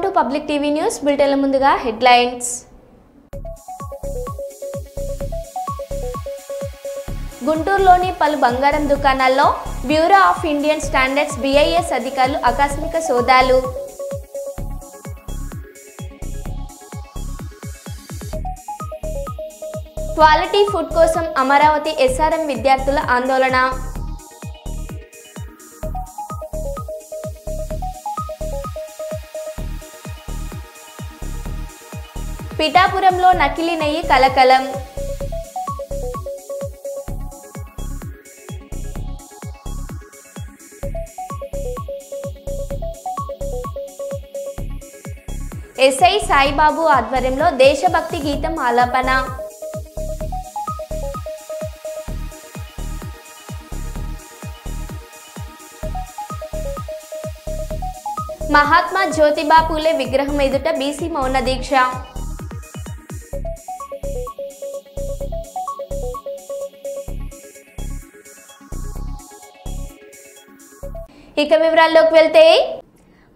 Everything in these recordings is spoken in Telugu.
Welcome to public TV news బులెటిన్ల ముందుగా హెడ్లైన్స్. గుంటూరులోని పలు బంగారం దుకాణాల్లో bureau of Indian standards BIS అధికారులు ఆకస్మిక సోదాలు. క్వాలిటీ ఫుడ్ కోసం అమరావతి SRM విద్యార్థుల ఆందోళన. పిఠాపురంలో నకిలీ నెయ్యి కలకలం. SI సాయిబాబు ఆధ్వర్యంలో దేశభక్తి గీతం ఆలాపన. మహాత్మా జ్యోతిబా పూలే విగ్రహం ఎదుట BC మౌన దీక్ష. ఇక వివరాల్లోకి వెళ్తే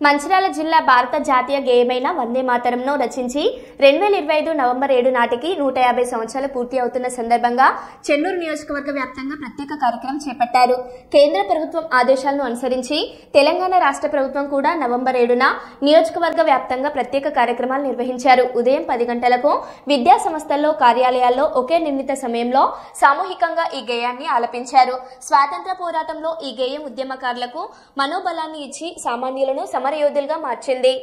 మంచిర్యాల జిల్లా భారత జాతీయ గేయమైన వందే మాతరంను రచించి 2025 నవంబర్ 7 నాటికి 150 సంవత్సరాలు పూర్తి అవుతున్న సందర్భంగా చెన్నూరు నియోజకవర్గ వ్యాప్తంగా ప్రత్యేక కార్యక్రమం చేపట్టారు. కేంద్ర ప్రభుత్వం ఆదేశాలను అనుసరించి తెలంగాణ రాష్ట్ర ప్రభుత్వం కూడా నవంబర్ 7న నియోజకవర్గ వ్యాప్తంగా ప్రత్యేక కార్యక్రమాలు నిర్వహించారు. ఉదయం 10 గంటలకు విద్యా సంస్థల్లో, కార్యాలయాల్లో ఒకే నిర్ణీత సమయంలో సామూహికంగా ఈ గేయాన్ని ఆలపించారు. స్వాతంత్ర పోరాటంలో ఈ గేయం ఉద్యమకారులకు మనోబలాన్ని ఇచ్చి సామాన్యులను సమరయోధులుగా మార్చింది.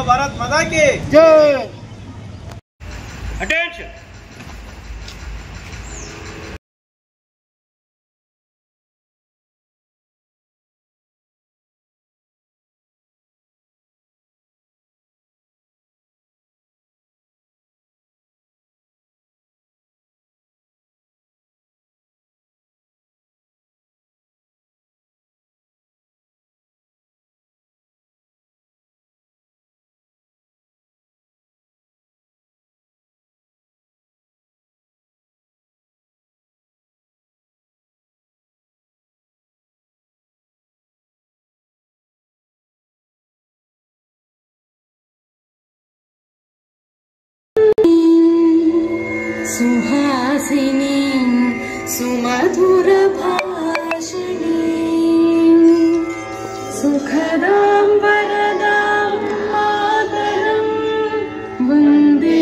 भारत माता की जय. अटेंशन. सुहासिनी सुमधुर भाषिणी सुखदां वरदां मातरं वन्दे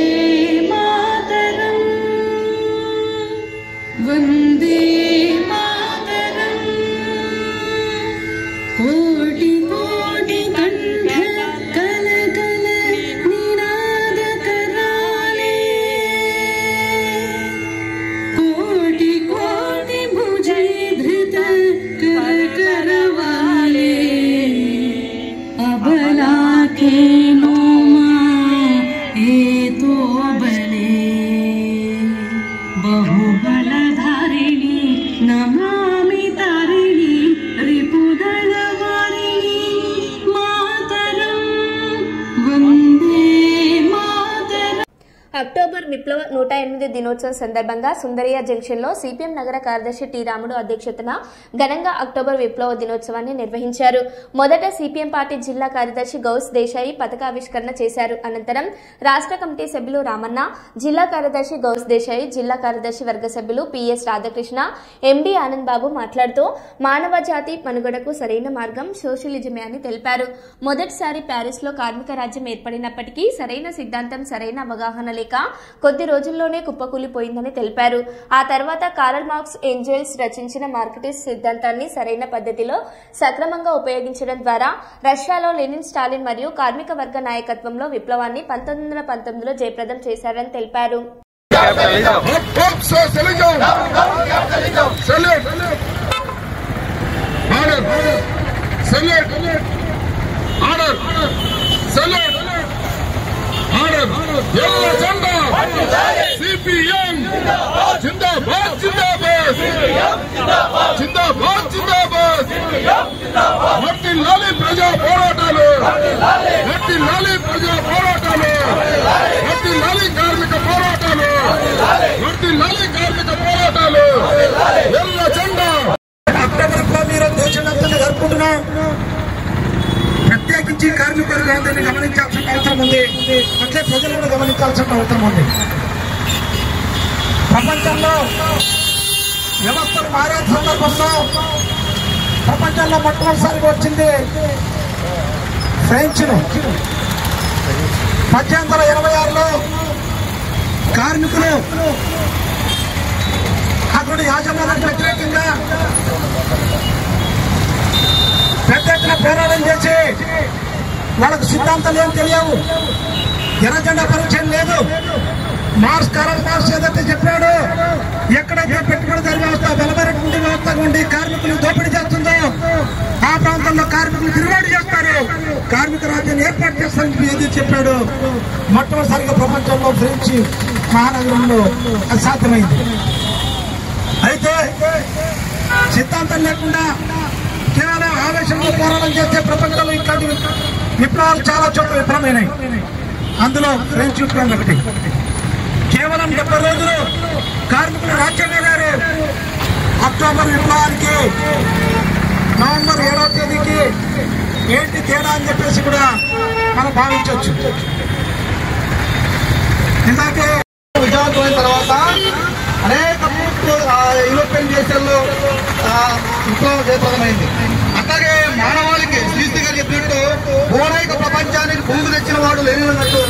मातरं वन्दे मातरं. कोटि कोटि कंठ कल कल निनाद कराले, कोटि कोटि भुजे धृत कर करवाले. अबला के नोमा ए तो बले बहुबल धारिणी नमामि तारिणी रिपुदल वारिणी मातरं वन्दे मातरं. అక్టోబర్ విప్లవ 108 దినోత్సవం సందర్భంగా సుందరయ్య జంక్షన్ లో CPM నగర కార్యదర్శి టి రాముడు అధ్యక్షతన ఘనంగా అక్టోబర్ విప్లవ దినోత్సవాన్ని నిర్వహించారు. మొదట CPM పార్టీ జిల్లా కార్యదర్శి గౌస్ దేశాయి పతాకావిష్కరణ చేశారు. అనంతరం రాష్ట్ర కమిటీ సభ్యులు రామన్న, జిల్లా కార్యదర్శి గౌస్ దేశాయి, జిల్లా కార్యదర్శి వర్గ సభ్యులు PS రాధాకృష్ణ, MD ఆనంద్ బాబు మాట్లాడుతూ మానవ జాతి మనుగడకు సరైన మార్గం సోషలిజమే అని తెలిపారు. మొదటిసారి ప్యారిస్ లో కార్మిక రాజ్యం ఏర్పడినప్పటికీ సరైన సిద్ధాంతం, సరైన అవగాహన లేక కొద్ది రోజుల్లోనే కుప్పకూలిపోయిందని తెలిపారు. ఆ తర్వాత కారల్ మార్క్స్, ఏంజెల్స్ రచించిన మార్కెటిస్ట్ సిద్ధాంతాన్ని సరైన పద్ధతిలో సక్రమంగా ఉపయోగించడం ద్వారా రష్యాలో లెనిన్, స్టాలిన్ మరియు కార్మిక వర్గ నాయకత్వంలో విప్లవాన్ని 1919లో జయప్రదం చేశారని తెలిపారు. Yellow Janda! జిందాబాద్ జిందాబాద్ వర్ధిల్లాలి ప్రజా పోరాటాలు వర్ధిల్లాలి ప్రజా పోరాటాలు వర్ధిల్లాలి కార్మిక పోరాటాలు వర్ధిల్లాలి కార్మిక పోరాటాలు ఎర్ర జెండా అక్టోబర్ మీరు దేశవ్యాప్తంగా జరుపుకుంటున్నాం. ప్రత్యేకించి కార్మిక వర్గాన్ని గమనించాల్సిన అవసరం ఉంది. అట్లే ప్రజలు కూడా గమనించాల్సిన అవసరం ఉంది. ప్రపంచంలో వ్యవస్థలు మారే సందర్భంలో ప్రపంచంలో మొట్టమొదటిసారిగా వచ్చింది ఫ్రెంచ్ 1886లో కార్మికులు అక్కడి యాజమాన్యానికి వ్యతిరేకంగా పెద్ద ఎత్తున పోరాటం చేసి వాళ్ళకు సిద్ధాంతాలు ఏం తెలియవు, ఎర్ర జెండా పరిచయం లేదు. కారల్ మార్క్స్ ఏదైతే చెప్పాడు, ఎక్కడైతే పెట్టుబడిదారు వ్యవస్థ బలమైనటువంటి వ్యవస్థ ఉండి కార్మికులు దోపిడీ చేస్తుందో ఆ ప్రాంతంలో కార్మికులు తిరుగుబాటు చేస్తారు, కార్మిక రాజ్యాన్ని ఏర్పాటు చేస్తారని ఏది చెప్పాడు. మొట్టమొదటిసారిగా ప్రపంచంలో ఫ్రెంచ్ మహానగరంలో అది సాధ్యమైంది. అయితే సిద్ధాంతం లేకుండా కేవలం ఆవేశంలో పోరాటం చేస్తే ప్రపంచంలో ఇట్లాంటి విప్లవాలు చాలా చోట్ల విఫలమైనాయి. అందులో ఫ్రెంచ్ విప్లవం ఒకటి. కేవలం 70 రోజులు కార్మికులు రాజ్యాంగ గారు అక్టోబర్ విప్లవానికి నవంబర్ 7వ తేదీకి ఏంటి తేడా అని చెప్పేసి కూడా మనం భావించవచ్చు. ఇందాకే విజయవంతమైన తర్వాత అనేక యూరోపియన్ దేశాల్లో విప్లవం జయప్రదమైంది. అట్లాగే మానవాళికి శ్రీశ్రీ గారు చెప్పినట్టు భూనైక ప్రపంచానికి భూమి తెచ్చిన వాడు లేనినట్టు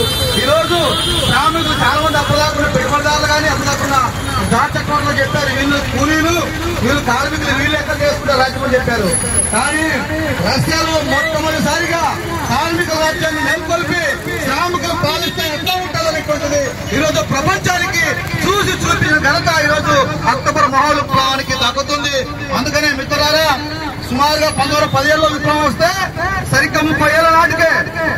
ఈరోజు శ్రామికులు చాలా మంది అప్పదాకుండా పెట్టుబడిదారులు కానీ అప్పదాకుండా చక్రంలో చెప్పారు, వీళ్ళు కూలీలు వీళ్ళు కార్మికులు వీళ్ళు ఎక్కడ చేసుకుంటారు రాజ్యం చెప్పారు. కానీ రష్యాలో మొట్టమొదటిసారిగా కార్మిక రాజ్యాన్ని నెలకొల్పి శ్రామికులు పాలిస్తే ఎట్లా ఉంటుందనేటువంటిది ఈరోజు ప్రపంచానికి చూసి చూపించిన ఘనత ఈరోజు అక్టోబర్ మహావిప్లవానికి దక్కుతుంది. అందుకనే మిత్రులారా, సుమారుగా 1917లో విప్లవం వస్తే సరిగ్గా 30 ఏళ్ల నాటికే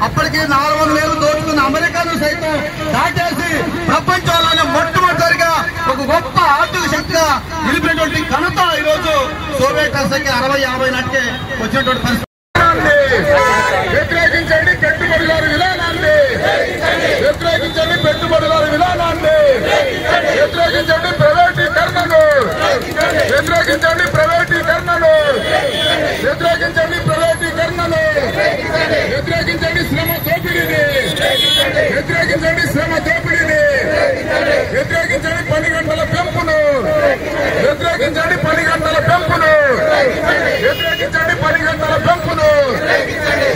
అప్పటికి 400 ఏళ్లు దోచుకున్న అమెరికాను సైతం దాటేసి ప్రపంచంలోనే మొట్టమొదటిసారిగా ఒక గొప్ప ఆర్థిక శక్తిగా నిలిపినటువంటి ఘనత ఈరోజు సోవియట్ సంఖ్య 60-50 నాటికే వచ్చినటువంటి పరిస్థితి. వ్యతిరేకించండి పెట్టుబడిదారు విధానాన్ని, వ్యతిరేకించండి పెట్టుబడిదారు విధానాన్ని, వ్యతిరేకించండి ప్రైవేటీకరణను, వ్యతిరేకించండి ప్రైవేటీకరణను, వ్యతిరేకించండి ప్రైవేటీకరణను, వ్యతిరేకించండి శ్రమ దోపిడీని, వ్యతిరేకించండి శ్రమ దోపిడీని, వ్యతిరేకించండి 10 గంటల పెంపును, వ్యతిరేకించండి 10 గంటల పెంపును, వ్యతిరేకించండి 10 గంటల పెంపును.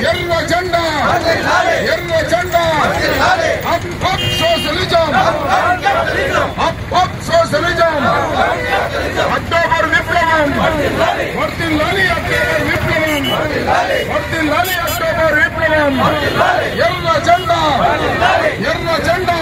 ఎర్ర జెండా, ఎర్ర జెండా, up up socialism, up up socialism. October విప్లవం వర్ధిల్లాలి, అక్టోబర్ విప్లవం వర్ధిల్లాలి, అక్టోబర్ విప్లవం. ఎర్ర జెండా, ఎర్ర జెండా.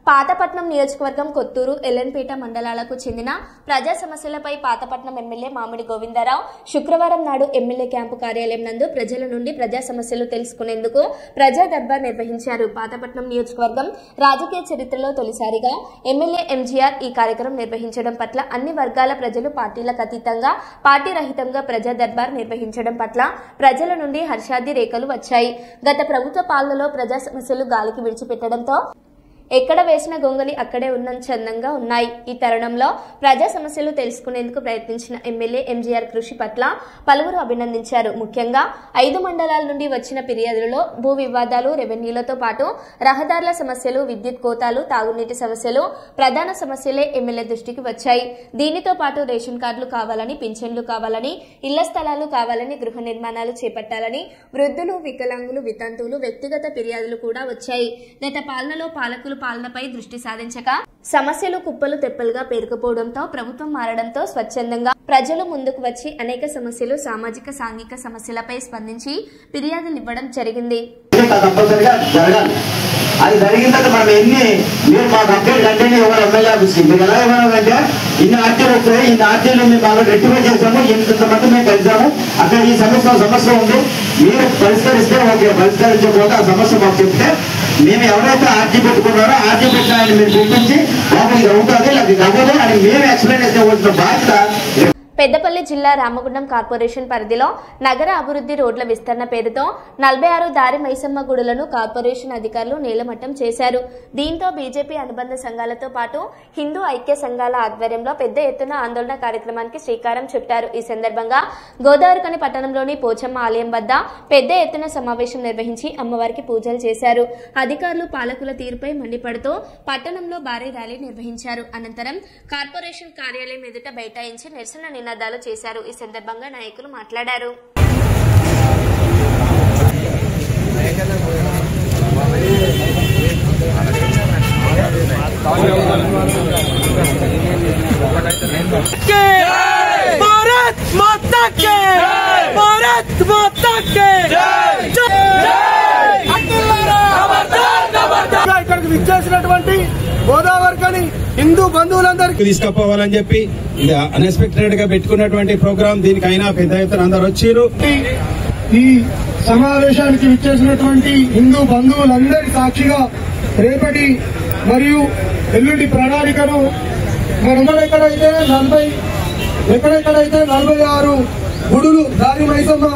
పాతపట్నం నియోజకవర్గం కొత్తూరు, ఎల్లెన్పేట మండలాలకు చెందిన ప్రజా సమస్యలపై పాతపట్నం ఎమ్మెల్యే మామిడి గోవిందరావు శుక్రవారం నాడు ఎమ్మెల్యే క్యాంపు కార్యాలయం నందు ప్రజల నుండి ప్రజా సమస్యలు తెలుసుకునేందుకు ప్రజా దర్బార్ నిర్వహించారు. పాతపట్నం నియోజకవర్గం రాజకీయ చరిత్రలో తొలిసారిగా ఎమ్మెల్యే ఎంజీఆర్ ఈ కార్యక్రమం నిర్వహించడం పట్ల అన్ని వర్గాల ప్రజలు పార్టీలకు అతీతంగా పార్టీ రహితంగా ప్రజా దర్బార్ నిర్వహించడం పట్ల ప్రజల నుండి హర్షాది రేఖలు వచ్చాయి. గత ప్రభుత్వ పాలనలో ప్రజా సమస్యలు గాలికి విడిచిపెట్టడంతో ఎక్కడ వేసిన గొంగలి అక్కడే ఉన్నంత చందంగా ఉన్నాయి. ఈ తరుణంలో ప్రజా సమస్యలు తెలుసుకునేందుకు ప్రయత్నించిన ఎమ్మెల్యే ఎంజీఆర్ కృషి పట్ల పలువురు అభినందించారు. ముఖ్యంగా 5 మండలాల నుండి వచ్చిన ఫిర్యాదులలో భూ వివాదాలు, రెవెన్యూలతో పాటు రహదారుల సమస్యలు, విద్యుత్ కోతాలు, తాగునీటి సమస్యలు ప్రధాన సమస్యలే ఎమ్మెల్యే దృష్టికి వచ్చాయి. దీనితో పాటు రేషన్ కార్డులు కావాలని, పింఛన్లు కావాలని, ఇళ్ల స్థలాలు కావాలని, గృహ నిర్మాణాలు చేపట్టాలని, వృద్ధులు, వికలాంగులు, వితంతువులు వ్యక్తిగత ఫిర్యాదులు కూడా వచ్చాయి. గత పాలనలో పాలకులు పాలనపై దృష్టి సాధించక సమస్యలు కుప్పలు తెప్పలుగా పేరుకుపోవడంతో ప్రభుత్వం మారడంతో స్వచ్ఛందంగా ప్రజలు ముందుకు వచ్చి అనేక సమస్యలు, సామాజిక సాంఘిక సమస్యలపై స్పందించి ఫిర్యాదులు ఇవ్వడం జరిగింది. అది జరిగిన తర్వాత మనం మీరు మాకు అప్డేట్ కంటిన్యూ ఇవ్వాలి ఎమ్మెల్యే ఆఫీస్కి. మీకు ఎలా ఇవ్వాలంటే ఇన్ని ఆర్టీలు వస్తాయి, ఇన్ని ఆర్టీలు మేము బాగా రెక్టిఫై చేసాము, ఇంతమంది మేము కలిసాము, అక్కడ ఈ సమస్య ఉంది, మీరు పరిష్కరిస్తే ఓకే, పరిష్కరించకపోతే ఆ సమస్య మాకు చెప్తే మేము ఎవరైతే ఆర్టీ పెట్టుకున్నారో ఆర్టీ పెట్టిన ఆయన మీరు పిలిపించి మాకు ఇది అవుతుంది, ఇలా అది నవ్వదు అని మేము ఎక్స్ప్లెయిన్ చేసిన బాధ్యత. పెద్దపల్లి జిల్లా రామగుండం కార్పొరేషన్ పరిధిలో నగర అభివృద్ధి రోడ్ల విస్తరణ పేరుతో 46 దారి మైసమ్మ గుడులను కార్పొరేషన్ అధికారులు నేలమట్టం చేశారు. దీంతో బీజేపీ అనుబంధ సంఘాలతో పాటు హిందూ ఐక్య సంఘాల ఆధ్వర్యంలో పెద్ద ఎత్తున ఆందోళన కార్యక్రమానికి శ్రీకారం చుట్టారు. ఈ సందర్భంగా గోదావరిఖని పట్టణంలోని పోచమ్మ ఆలయం వద్ద పెద్ద ఎత్తున సమావేశం నిర్వహించి అమ్మవారికి పూజలు చేశారు. అధికారులు పాలకుల తీరుపై మండిపడుతూ పట్టణంలో భారీ ర్యాలీ నిర్వహించారు. అనంతరం కార్పొరేషన్ కార్యాలయం ఎదుట బైఠాయించి నిరసన నినాదాలు చేశారు. ఈ సందర్భంగా నాయకులు మాట్లాడారు. ఇక్కడికి విచ్చేసినటువంటి గోదావరిఖని హిందూ బంధువులందరికీ తీసుకుపోవాలని చెప్పి ఇది అన్ఎక్స్పెక్టెడ్ గా పెట్టుకున్నటువంటి ప్రోగ్రామ్. దీనికైనా పెద్ద ఎత్తున అందరూ వచ్చారు. ఈ సమావేశానికి విచ్చేసినటువంటి హిందూ బంధువులందరి సాక్షిగా రేపటి మరియు ఎల్లుండి ప్రణాళికను ఎక్కడెక్కడైతే 46 గుడులు దారి మైసమ్మ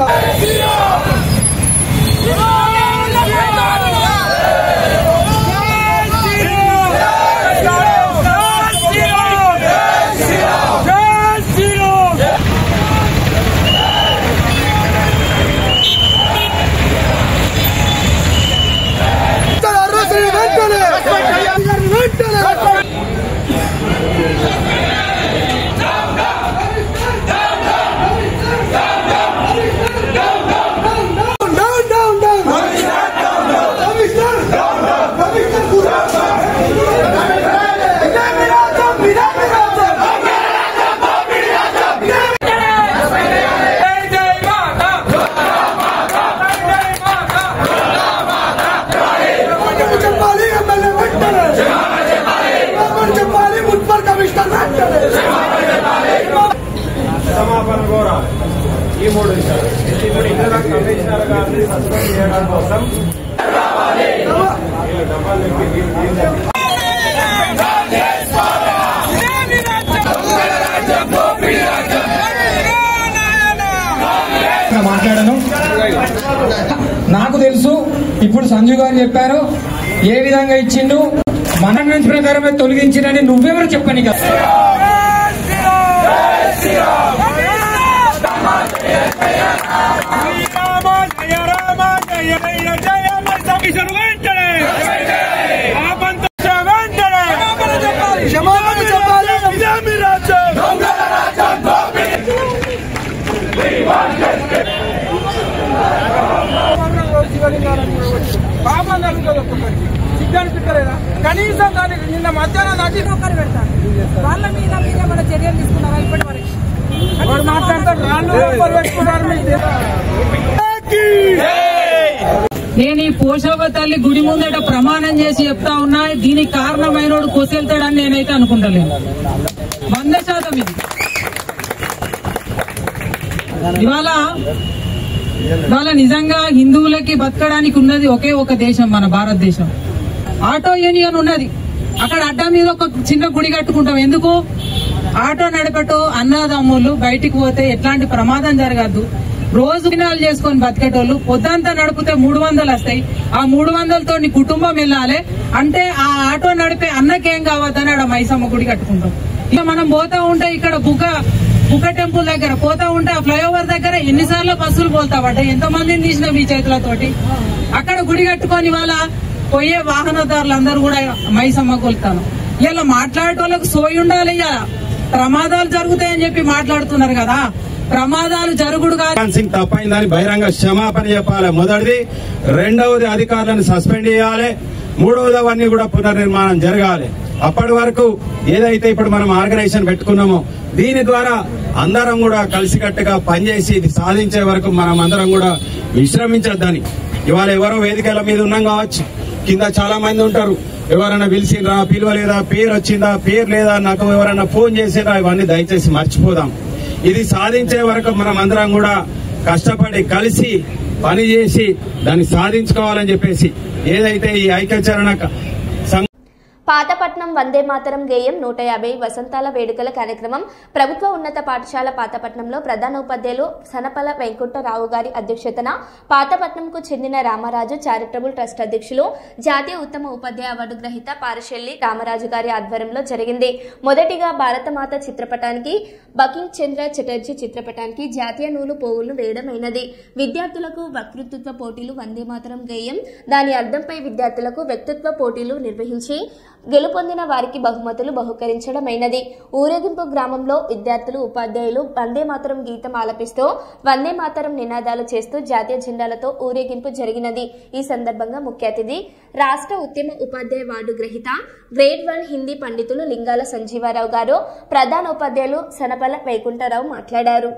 సమాపన కోరాలి. ఈ 3 విషయాలు కమిషనర్ గారిని సస్పెండ్ చేయడం కోసం మాట్లాడాను. నాకు తెలుసు ఇప్పుడు సంజు గారు చెప్పారు ఏ విధంగా ఇచ్చిండు. మన నుంచి ప్రకారమే తొలగించినని నువ్వెవరు చెప్పని కదా. కనీసం దానికి నిన్న మధ్యాహ్నం ఒకరు పెడతారు. వాళ్ళ మీద మన చర్యలు తీసుకున్నారా ఇప్పటి వరకు మాట్లాడతారు. నేను ఈ పోషవ తల్లి గుడి ముందట ప్రమాణం చేసి చెప్తా ఉన్నా, దీనికి కారణమైనోడు కొసెళ్తాడని నేనైతే అనుకుంటలేను. 100% ఇది. ఇవాళ నిజంగా హిందువులకి బతకడానికి ఉన్నది ఒకే ఒక దేశం, మన భారతదేశం. ఆటో యూనియన్ ఉన్నది, అక్కడ అడ్డా మీద ఒక చిన్న గుడి కట్టుకుంటాం. ఎందుకు? ఆటో నడిపేటో అన్నదమ్ములు బయటికి పోతే ఎట్లాంటి ప్రమాదం జరగద్దు. రోజు దినాలు చేసుకొని బతికేటోళ్ళు పొద్దంతా నడిపితే 300 వస్తాయి. ఆ 300తో నీ కుటుంబం వెళ్ళాలి అంటే ఆ ఆటో నడిపే అన్నకేం కావద్దని ఆడ మైసమ్మ గుడి కట్టుకుంటాం. ఇక మనం పోతా ఉంటే ఇక్కడ బుక్క టెంపుల్ దగ్గర పోతా ఉంటే ఆ ఫ్లైఓవర్ దగ్గర ఎన్నిసార్లు బస్సులు పోతావట, ఎంతమందిని తీసిన మీ చేతులతోటి. అక్కడ గుడి కట్టుకొని వాళ్ళ పోయే వాహనదారులందరూ కూడా మైసమ్మ కొలుతాను. ఇలా మాట్లాడేటోళ్ళకి సోయి ఉండాలి. ఇక ప్రమాదాలు జరుగుతాయని చెప్పి మాట్లాడుతున్నారు కదా, ప్రమాదాలు జరుగుడు తప్పైందని బహిరంగ క్షమాపణ చెప్పాలి. మొదటిది. రెండవది, అధికారులను సస్పెండ్ చేయాలి. మూడవది, అవన్నీ కూడా పునర్నిర్మాణం జరగాలి. అప్పటి వరకు ఏదైతే ఇప్పుడు మనం ఆర్గనైజేషన్ పెట్టుకున్నామో దీని ద్వారా అందరం కూడా కలిసికట్టుగా పనిచేసి ఇది సాధించే వరకు మనం అందరం కూడా విశ్రమించొద్దని. ఇవాళ ఎవరో వేదికల మీద ఉన్నాం కావచ్చు, కింద చాలా మంది ఉంటారు. ఎవరైనా పిలిచిండ్రా, పిలవలేదా, పేరు వచ్చిందా, పేరు లేదా, నాకు ఎవరైనా ఫోన్ చేసిరా, ఇవన్నీ దయచేసి మర్చిపోదాం. ఇది సాధించే వరకు మనం అందరం కూడా కష్టపడి కలిసి పనిచేసి దాన్ని సాధించుకోవాలని చెప్పేసి ఏదైతే ఈ ఐక్యచరణ పాతపట్నం వందే మాతరం గేయం 150 వసంతాల వేడుకల కార్యక్రమం ప్రభుత్వ ఉన్నత పాఠశాల పాతపట్నంలో ప్రధానోపాధ్యాయులు సనపల వెంకటరావు గారి అధ్యక్షతన పాతపట్నంకు చెందిన రామరాజు చారిటబుల్ ట్రస్ట్ అధ్యక్షులు జాతీయ ఉత్తమ ఉపాధ్యాయ అవార్డు గ్రహీత పారశెల్లి రామరాజు గారి ఆధ్వర్యంలో జరిగింది. మొదటిగా భారతమాత చిత్రపటానికి బకింగ్ చంద్ర చటర్జీ చిత్రపటానికి జాతీయ నూలు పోగులు వేయడమైనది. విద్యార్థులకు వక్తృత్వ పోటీలు వందే మాతరం గేయం దాని అర్థంపై విద్యార్థులకు వ్యక్తిత్వ పోటీలు నిర్వహించి గెలుపొందిన వారికి బహుమతులు బహుకరించడమైనది. ఊరేగింపు గ్రామంలో విద్యార్థులు ఉపాధ్యాయులు వందే మాతరం గీతం ఆలపిస్తూ వందే మాతరం నినాదాలు చేస్తూ జాతీయ జెండాలతో ఊరేగింపు జరిగినది. ఈ సందర్భంగా ముఖ్య అతిథి రాష్ట్ర ఉత్తమ ఉపాధ్యాయ అవార్డు గ్రహీత గ్రేడ్ 1 హిందీ పండితులు లింగాల సంజీవారావు గారు, ప్రధానోపాధ్యాయులు సనపల వైకుంఠరావు మాట్లాడారు.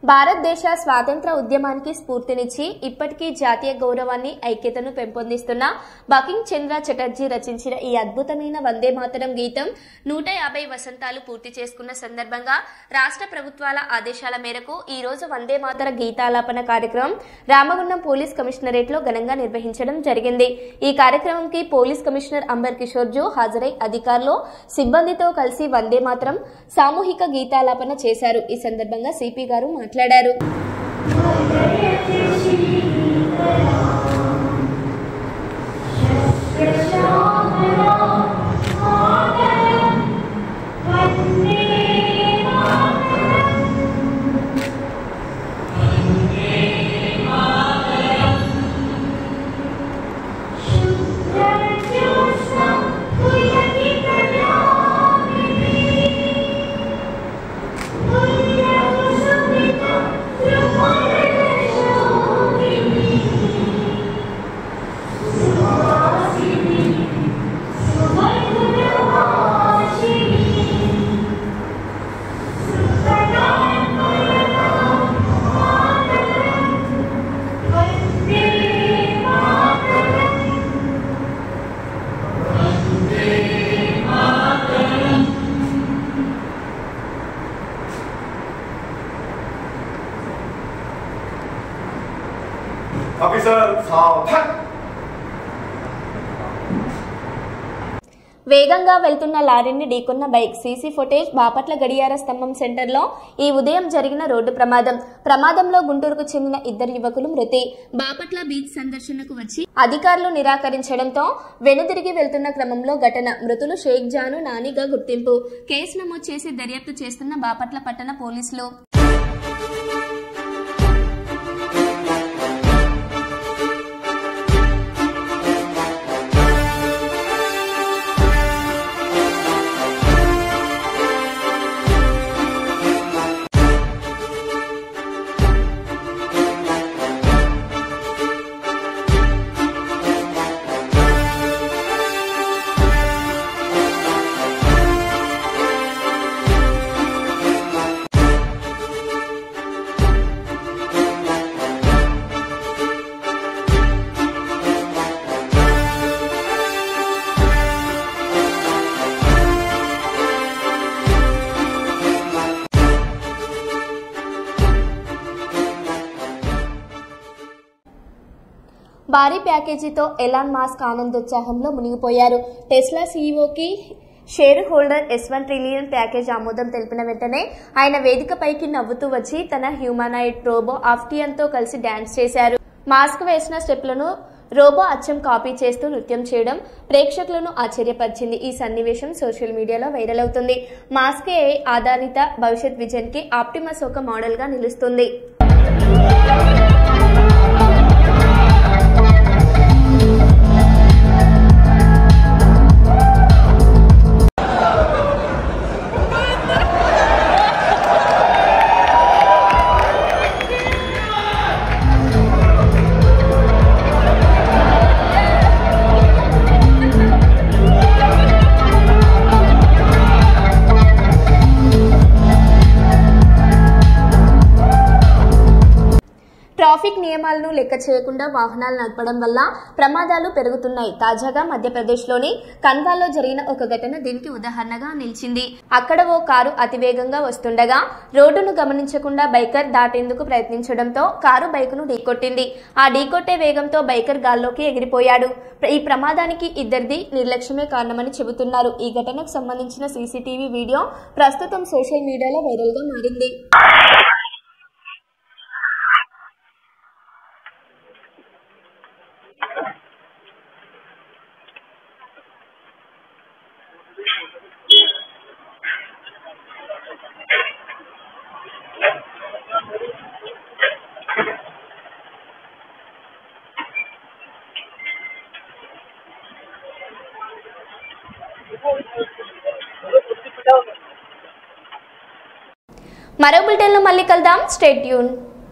భారతదేశ స్వాతంత్ర ఉద్యమానికి స్ఫూర్తినిచ్చి ఇప్పటికీ జాతీయ గౌరవాన్ని ఐక్యతను పెంపొందిస్తున్న బకింగ్ చంద్ర చటర్జీ రచించిన ఈ అద్భుతమైన వందే మాతరం గీతం 150 వసంతాలు పూర్తి చేసుకున్న సందర్భంగా రాష్ట్ర ప్రభుత్వాల ఆదేశాల మేరకు ఈ రోజు వందే మాతర గీతాలాపన కార్యక్రమం రామగుండం పోలీస్ కమిషనరేట్ లో ఘనంగా నిర్వహించడం జరిగింది. ఈ కార్యక్రమంకి పోలీస్ కమిషనర్ అంబర్ కిషోర్ జో హాజరై అధికారులు సిబ్బందితో కలిసి వందే మాతరం సామూహిక గీతాలాపన చేశారు. ఈ సందర్భంగా సిపి గారు మాట్లాడారు. వేగంగా వెళ్తున్న లారీని ఢీకొన్న బైక్ సీసీ ఫుటేజ్ బాపట్ల గడియార స్తంభం సెంటర్లో ఈ ఉదయం జరిగిన రోడ్డు ప్రమాదంలో గుంటూరుకు చెందిన 2 యువకులు మృతి. బాపట్ల బీచ్ సందర్శనకు వచ్చి అధికారులు నిరాకరించడంతో వెనుదిరిగి వెళ్తున్న క్రమంలో ఘటన. మృతులు షేక్ జాను నానిగా గుర్తింపు. కేసు నమోదు చేసి దర్యాప్తు చేస్తున్న బాపట్ల పట్టణ పోలీసులు. భారీ ప్యాకేజీతో ఎలాన్ మాస్క్ ఆనందోత్సాహంలో మునిగిపోయారు. టెస్లా సీఈఓకి shareholder S1 trillion package ఆమోదం తెలిపిన వెంటనే ఆయన వేదికపైకి నవ్వుతూ వచ్చి తన హ్యూమనాయిడ్ రోబో ఆఫ్టియన్తో కలిసి డాన్స్ చేశారు. మాస్క్ వేసిన స్టెప్లను రోబో అచ్చం కాపీ చేస్తూ నృత్యం చేయడం ప్రేక్షకులను ఆశ్చర్యపరిచింది. ఈ సన్నివేశం సోషల్ మీడియాలో వైరల్ అవుతుంది. మాస్క్ AI ఆధారిత భవిష్యత్ విజన్ కి ఆప్టిమస్ ఒక మోడల్ గా నిలుస్తుంది. ట్రాఫిక్ నియమాలను లెక్క చేయకుండా వాహనాలు నడపడం వల్ల ప్రమాదాలు పెరుగుతున్నాయి. తాజాగా మధ్యప్రదేశ్లోని కన్వాలో జరిగిన ఒక ఘటన దీనికి ఉదాహరణగా నిలిచింది. అక్కడ ఓ కారు అతివేగంగా వస్తుండగా రోడ్డును గమనించకుండా బైకర్ దాటేందుకు ప్రయత్నించడంతో కారు బైకును ఢీకొట్టింది. ఆ ఢీకొట్టే వేగంతో బైకర్ గాల్లోకి ఎగిరిపోయాడు. ఈ ప్రమాదానికి ఇద్దరిది నిర్లక్ష్యమే కారణమని చెబుతున్నారు. ఈ ఘటనకు సంబంధించిన సీసీటీవీ వీడియో ప్రస్తుతం సోషల్ మీడియాలో వైరల్ గా మారింది. మరో బులెటిన్లో మళ్ళీ కలుద్దాం. Stay tune.